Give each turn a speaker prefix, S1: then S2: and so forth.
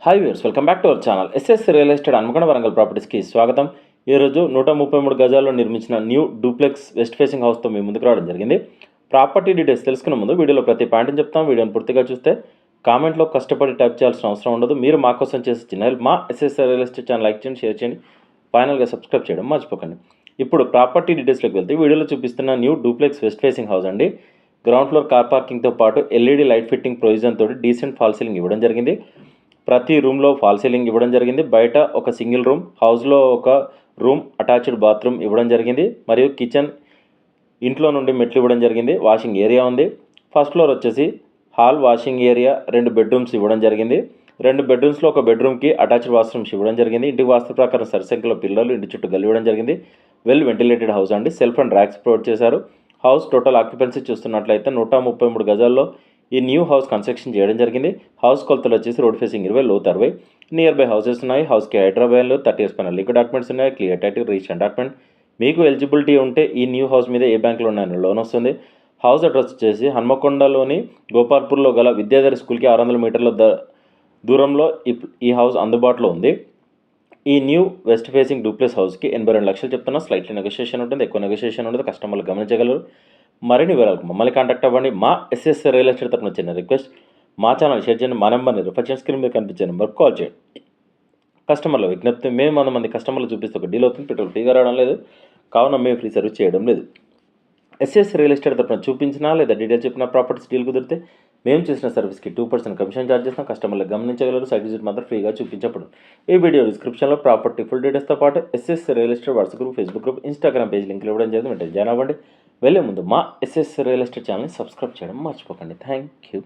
S1: Hi viewers, welcome back to our channel. SS real estate Hanamkonda Warangal ప్రాపర్టీస్కి స్వాగతం. ఈరోజు 133 గజాల్లో నిర్మించిన న్యూ డూప్లెక్స్ వెస్ట్ ఫేసింగ్ హౌస్తో మీ ముందుకు రావడం జరిగింది. ప్రాపర్టీ డీటెయిల్స్ తెలుసుకునే ముందు వీడియోలో ప్రతి పాయింట్ని చెప్తాం. వీడియోని పూర్తిగా చూస్తే కామెంట్లో కష్టపడి టైప్ చేయాల్సిన అవసరం ఉండదు. మీరు మా కోసం చేసే చిన్న హెల్ప్. మా SS real estate channel like చేయండి, షేర్ చేయండి, ఫైనల్గా సబ్స్క్రైబ్ చేయడం మర్చిపోకండి. ఇప్పుడు ప్రాపర్టీ డీటెయిల్స్లోకి వెళ్తే వీడియోలో చూపిస్తున్న new duplex west facing house అండి. గ్రౌండ్ ఫ్లోర్ కార్ పార్కింగ్తో పాటు ఎల్ఈడి లైట్ ఫిట్టింగ్ ప్రొవిజన్ తోటి డీసెంట్ ఫాల్ సీలింగ్ ఇవ్వడం జరిగింది. ప్రతి రూమ్లో ఫాల్ సీలింగ్ ఇవ్వడం జరిగింది. బయట ఒక సింగిల్ రూమ్, హౌస్లో ఒక రూమ్, అటాచ్డ్ బాత్రూమ్ ఇవ్వడం జరిగింది. మరియు కిచెన్ ఇంట్లో నుండి మెట్లు ఇవ్వడం జరిగింది. వాషింగ్ ఏరియా ఉంది. ఫస్ట్ ఫ్లోర్ వచ్చేసి హాల్, వాషింగ్ ఏరియా, 2 బెడ్రూమ్స్ ఇవ్వడం జరిగింది. 2 బెడ్రూమ్స్లో ఒక బెడ్రూమ్కి అటాచ్డ్ వాష్రూమ్స్ ఇవ్వడం జరిగింది. ఇంటికి వాస్తు ప్రకారం సరిసంఖ్యలో పిల్లలు, ఇంటి చుట్టూ గల్లి ఇవ్వడం జరిగింది. వెల్ వెంటిలేటెడ్ హౌస్ అండి. సెల్ఫ్ అండ్ ర్యాక్స్ ప్రొవైడ్ చేశారు. హౌస్ టోటల్ ఆక్యుపెన్సీ చూస్తున్నట్లయితే 133 గజాల్లో ఈ న్యూ హౌస్ కన్స్ట్రక్షన్ చేయడం జరిగింది. హౌస్ కొలతలు వచ్చేసి road facing 20, లోత్ 60. Near by houses ఉన్నాయి. హౌస్కి హైదరాబాద్లో 30 years పైన లిక్విడ్ డాక్యుమెంట్స్ ఉన్నాయి. Clear title, registration document. మీకు ఎలిజిబిలిటీ ఉంటే ఈ న్యూ హౌస్ మీద ఏ బ్యాంకులో ఉన్నాయని లోన్ వస్తుంది. హౌస్ అడ్రస్ వచ్చేసి హన్మకొండలోని గోపాల్పూర్లో గల విద్యాధరి స్కూల్కి 600 మీటర్ల దూరంలో ఈ హౌస్ అందుబాటులో ఉంది. ఈ న్యూ వెస్ట్ ఫేసింగ్ డూప్లెక్స్ హౌస్కి 82 లక్షలు చెప్తున్నా. స్లైట్లీ నెగోషియేషన్ ఉంటుంది, ఎక్కువ నెగోషియేషన్ ఉంటుంది. కస్టమర్లు గమనించగలరు. మరిన్ని వివరాలకు మమ్మల్ని కాంటాక్ట్ అవ్వండి. మా ఎస్ఎస్ రియల్ ఎస్టేట్ తరపున చిన్న రిక్వెస్ట్, మా ఛానల్ షేర్ చేయండి. మా నెంబర్ని రిఫర్ స్క్రీన్ మీద కనిపించే నెంబర్కి కాల్ చేయండి. కస్టమర్ల విజ్ఞప్తి, మేము 100 మంది కస్టమర్లు చూపిస్తే ఒక డీల్ అవుతుంది. పెట్రోల్ ఫ్రీగా రావడం లేదు, కావున మేము ఫ్రీ సర్వీస్ చేయడం లేదు. ఎస్ఎస్ రియల్ ఎస్టేట్ తరపున చూపించినా లేదా డీటెయిల్స్ చెప్పిన ప్రాపర్టీస్ డీల్ కుదిరితే మేము చేసిన సర్వీస్కి 2% కమిషన్ ఛార్జ్ చేస్తాం. కస్టమర్లు గమనించగలరు. సైట్ విజిట్ మాత్రం ఫ్రీగా చూపించప్పుడు. ఈ వీడియో డిస్క్రిప్షన్లో ప్రాపర్టీ ఫుల్ డీటెయిల్స్తో పాటు SS real estate WhatsApp group, Facebook group, Instagram page లింక్లు ఇవ్వడం జరిగింది. వెంటనే జాయిన్ అవ్వండి. వెళ్ళే ముందు మా ఎస్ఎస్ రియల్ ఎస్టేట్ ఛానల్ని సబ్స్క్రైబ్ చేయడం మర్చిపోకండి. Thank you.